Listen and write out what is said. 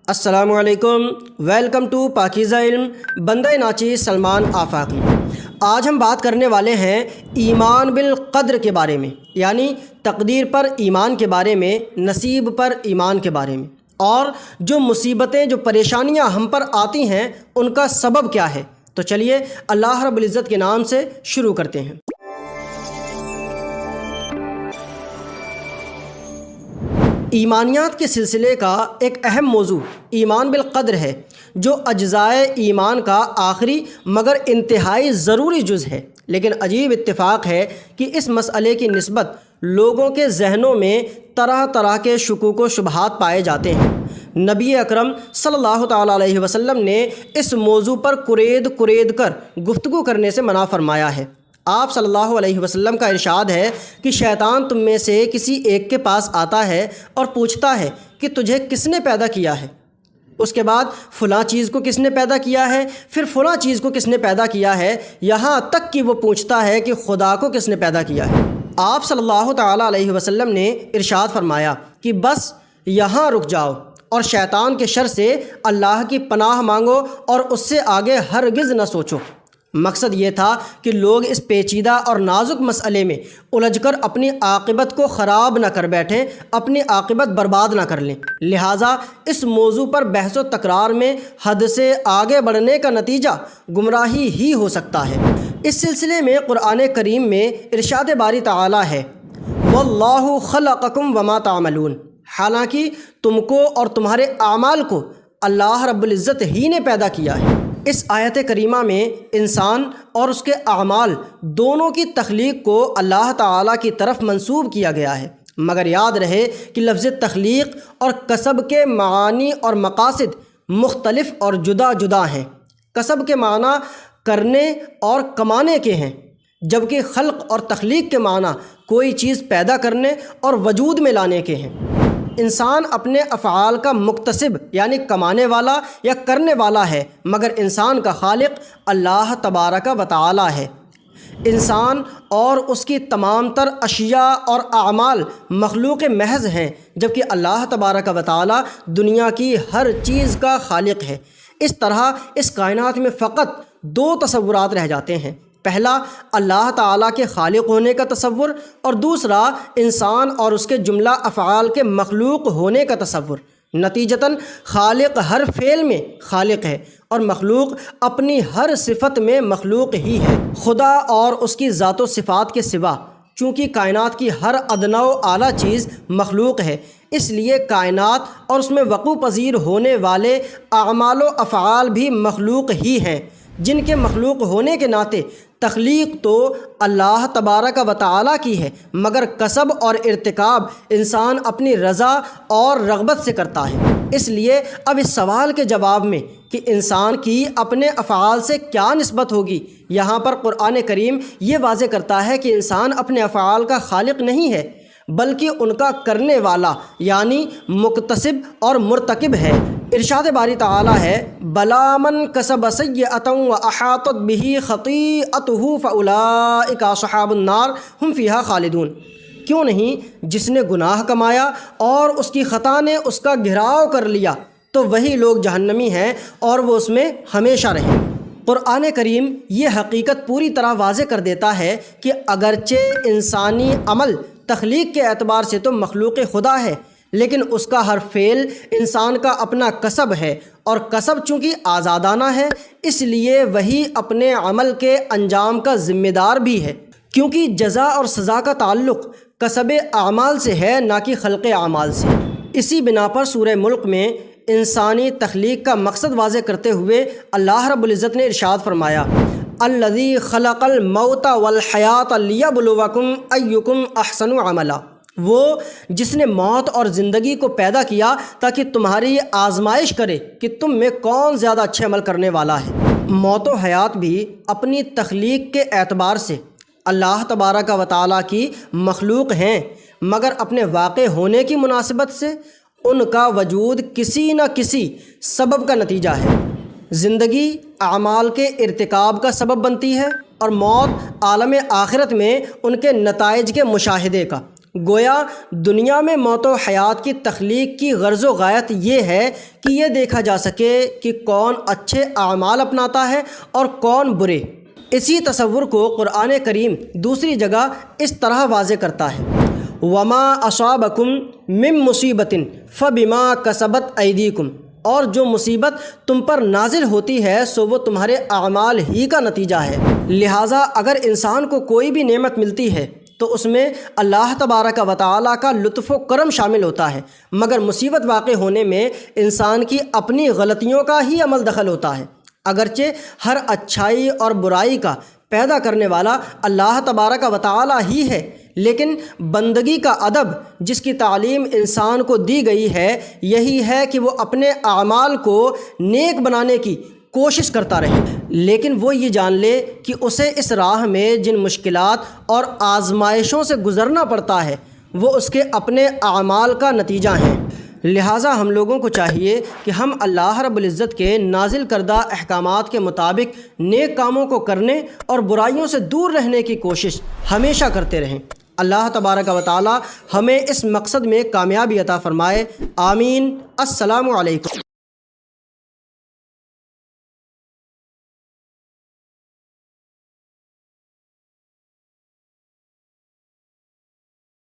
السلام علیکم، welcome to پاکیزہ علم، بندہ ناچی سلمان آفاقی۔ آج ہم بات کرنے والے ہیں ایمان بالقدر کے بارے میں، یعنی تقدیر پر ایمان کے بارے میں، نصیب پر ایمان کے بارے میں، اور جو مصیبتیں جو پریشانیاں ہم پر آتی ہیں ان کا سبب کیا ہے۔ تو چلیے اللہ رب العزت کے نام سے شروع کرتے ہیں۔ ایمانیات کے سلسلے کا ایک اہم موضوع ایمان بالقدر ہے، جو اجزائے ایمان کا آخری مگر انتہائی ضروری جز ہے۔ لیکن عجیب اتفاق ہے کہ اس مسئلے کی نسبت لوگوں کے ذہنوں میں طرح طرح کے شکوک و شبہات پائے جاتے ہیں۔ نبی اکرم صلی اللہ تعالیٰ علیہ وسلم نے اس موضوع پر کرید کر گفتگو کرنے سے منع فرمایا ہے۔ آپ صلی اللہ علیہ وسلم کا ارشاد ہے کہ شیطان تم میں سے کسی ایک کے پاس آتا ہے اور پوچھتا ہے کہ تجھے کس نے پیدا کیا ہے، اس کے بعد فلاں چیز کو کس نے پیدا کیا ہے، پھر فلاں چیز کو کس نے پیدا کیا ہے، یہاں تک کہ وہ پوچھتا ہے کہ خدا کو کس نے پیدا کیا ہے۔ آپ صلی اللہ تعالیٰ علیہ وسلم نے ارشاد فرمایا کہ بس یہاں رک جاؤ اور شیطان کے شر سے اللہ کی پناہ مانگو اور اس سے آگے ہرگز نہ سوچو۔ مقصد یہ تھا کہ لوگ اس پیچیدہ اور نازک مسئلے میں الجھ کر اپنی عاقبت کو خراب نہ کر بیٹھیں، اپنی عاقبت برباد نہ کر لیں۔ لہٰذا اس موضوع پر بحث و تکرار میں حد سے آگے بڑھنے کا نتیجہ گمراہی ہی ہو سکتا ہے۔ اس سلسلے میں قرآن کریم میں ارشاد باری تعالیٰ ہے، وَاللَّهُ خَلَقَكُمْ وَمَا تَعْمَلُونَ، حالانکہ تم کو اور تمہارے اعمال کو اللہ رب العزت ہی نے پیدا کیا ہے۔ اس آیت کریمہ میں انسان اور اس کے اعمال دونوں کی تخلیق کو اللہ تعالیٰ کی طرف منسوب کیا گیا ہے، مگر یاد رہے کہ لفظ تخلیق اور کسب کے معانی اور مقاصد مختلف اور جدا جدا ہیں۔ کسب کے معنی کرنے اور کمانے کے ہیں، جبکہ خلق اور تخلیق کے معنی کوئی چیز پیدا کرنے اور وجود میں لانے کے ہیں۔ انسان اپنے افعال کا مکتسب یعنی کمانے والا یا کرنے والا ہے، مگر انسان کا خالق اللہ تبارک و تعالی ہے۔ انسان اور اس کی تمام تر اشیاء اور اعمال مخلوق محض ہیں، جبکہ اللہ تبارک و تعالی دنیا کی ہر چیز کا خالق ہے۔ اس طرح اس کائنات میں فقط دو تصورات رہ جاتے ہیں، پہلا اللہ تعالیٰ کے خالق ہونے کا تصور، اور دوسرا انسان اور اس کے جملہ افعال کے مخلوق ہونے کا تصور۔ نتیجتاً خالق ہر فعل میں خالق ہے اور مخلوق اپنی ہر صفت میں مخلوق ہی ہے۔ خدا اور اس کی ذات و صفات کے سوا چونکہ کائنات کی ہر ادنیٰ و اعلیٰ چیز مخلوق ہے، اس لیے کائنات اور اس میں وقوع پذیر ہونے والے اعمال و افعال بھی مخلوق ہی ہیں، جن کے مخلوق ہونے کے ناطے تخلیق تو اللہ تبارک و تعالیٰ کی ہے، مگر کسب اور ارتکاب انسان اپنی رضا اور رغبت سے کرتا ہے۔ اس لیے اب اس سوال کے جواب میں کہ انسان کی اپنے افعال سے کیا نسبت ہوگی، یہاں پر قرآن کریم یہ واضح کرتا ہے کہ انسان اپنے افعال کا خالق نہیں ہے، بلکہ ان کا کرنے والا یعنی مکتسب اور مرتکب ہے۔ ارشاد باری تعالیٰ ہے، بلا من کسب سیئۃ واحاطت بہ خطیئتہ فاولئک اصحاب النار ہم فیہا خالدون۔ کیوں نہیں، جس نے گناہ کمایا اور اس کی خطا نے اس کا گھیراؤ کر لیا تو وہی لوگ جہنمی ہیں اور وہ اس میں ہمیشہ رہیں۔ قرآن کریم یہ حقیقت پوری طرح واضح کر دیتا ہے کہ اگرچہ انسانی عمل تخلیق کے اعتبار سے تو مخلوق خدا ہے، لیکن اس کا ہر فعل انسان کا اپنا کسب ہے، اور کسب چونکہ آزادانہ ہے اس لیے وہی اپنے عمل کے انجام کا ذمہ دار بھی ہے، کیونکہ جزا اور سزا کا تعلق کسب اعمال سے ہے نہ کہ خلق اعمال سے۔ اسی بنا پر سورہ ملک میں انسانی تخلیق کا مقصد واضح کرتے ہوئے اللہ رب العزت نے ارشاد فرمایا، الذی خلق الموت والحیات لیبلوکم ایکم احسن عملا، وہ جس نے موت اور زندگی کو پیدا کیا تاکہ تمہاری آزمائش کرے کہ تم میں کون زیادہ اچھے عمل کرنے والا ہے۔ موت و حیات بھی اپنی تخلیق کے اعتبار سے اللہ تبارک و تعالیٰ کی مخلوق ہیں، مگر اپنے واقع ہونے کی مناسبت سے ان کا وجود کسی نہ کسی سبب کا نتیجہ ہے۔ زندگی اعمال کے ارتکاب کا سبب بنتی ہے اور موت عالم آخرت میں ان کے نتائج کے مشاہدے کا۔ گویا دنیا میں موت و حیات کی تخلیق کی غرض و غایت یہ ہے کہ یہ دیکھا جا سکے کہ کون اچھے اعمال اپناتا ہے اور کون برے۔ اسی تصور کو قرآن کریم دوسری جگہ اس طرح واضح کرتا ہے، وَمَا أَصَابَكُم مِّن مُّصِيبَةٍ فَبِمَا كَسَبَتْ أَيْدِيكُمْ، اور جو مصیبت تم پر نازل ہوتی ہے سو وہ تمہارے اعمال ہی کا نتیجہ ہے۔ لہٰذا اگر انسان کو کوئی بھی نعمت ملتی ہے تو اس میں اللہ تبارک و تعالیٰ کا لطف و کرم شامل ہوتا ہے، مگر مصیبت واقع ہونے میں انسان کی اپنی غلطیوں کا ہی عمل دخل ہوتا ہے۔ اگرچہ ہر اچھائی اور برائی کا پیدا کرنے والا اللہ تبارک و تعالیٰ ہی ہے، لیکن بندگی کا ادب جس کی تعلیم انسان کو دی گئی ہے یہی ہے کہ وہ اپنے اعمال کو نیک بنانے کی کوشش کرتا رہے، لیکن وہ یہ جان لے کہ اسے اس راہ میں جن مشکلات اور آزمائشوں سے گزرنا پڑتا ہے وہ اس کے اپنے اعمال کا نتیجہ ہیں۔ لہٰذا ہم لوگوں کو چاہیے کہ ہم اللہ رب العزت کے نازل کردہ احکامات کے مطابق نیک کاموں کو کرنے اور برائیوں سے دور رہنے کی کوشش ہمیشہ کرتے رہیں۔ اللہ تبارک و تعالی ہمیں اس مقصد میں کامیابی عطا فرمائے، آمین۔ السلام علیکم۔